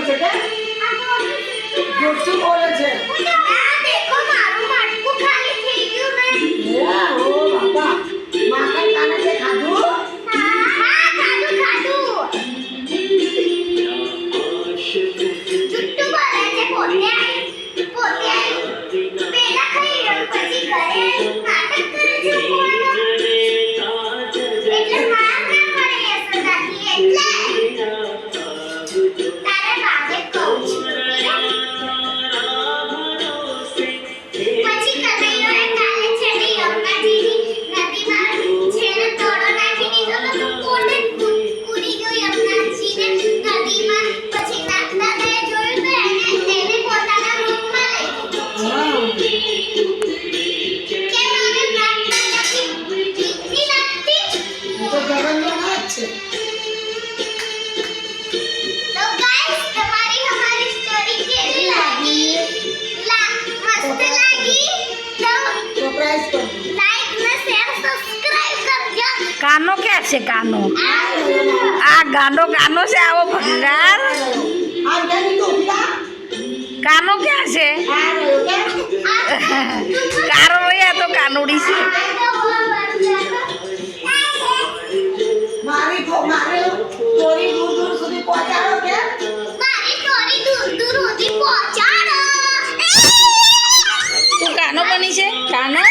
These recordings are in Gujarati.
છે કે જુઠ્ઠું બોલે છે देखो मारू मटकू खाली થઈ ગયું ને ઓ બાપા માખણ કાને તે ખાધું હા ખાધું જુઠ્ઠું બોલે છે પોતે પેલા ખાઈ રહ્યો પછી ઘરે નાટક કરે છે એટલે માર ના પડે યશોદાથી એટલે તારે બાજે કહું છું પછી કનૈયોએ કાલે છે ને યમુનાજીની નદીમાં છેને તોડો નાખી દીધો તો પોતે કૂદી ગયો યમુનાજીને નદીમાં પછી દાદાએ જોયું તો એને પોતાના રૂમમાં લઈ લીધો કે મને પ્રાર્થના નથી દીકરી નથી તો જગન્નો નાથ છે તો ગાઈસ તમારી हमारी स्टोरी કેવી લાગી મસ્ત લાગી તો સરપ્રાઈઝ કરજો લાઈક ને શેર સબસ્ક્રાઇબ કરજો કાનો ક્યાં છે કાનો આ ગાંડો કાનો છે આવો ભંગાર આ કેની તો ઉઠા કાનો ક્યાં છે આ રહ્યો કે કારો આ તો કાનુડી છે મારી સ્ટોરી દૂર દૂર સુધી પહોંચાડો કે મારી સ્ટોરી દૂર દૂર સુધી પહોંચાડો તું કાનો બની છે કાનો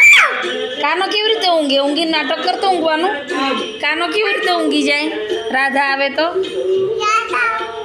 કાનો કેવી રીતે ઊંઘે ઊંઘી નાટક કરતો ઊંઘવાનું કાનો કેવી રીતે ઊંઘી જાય રાધા આવે તો યાદ આવો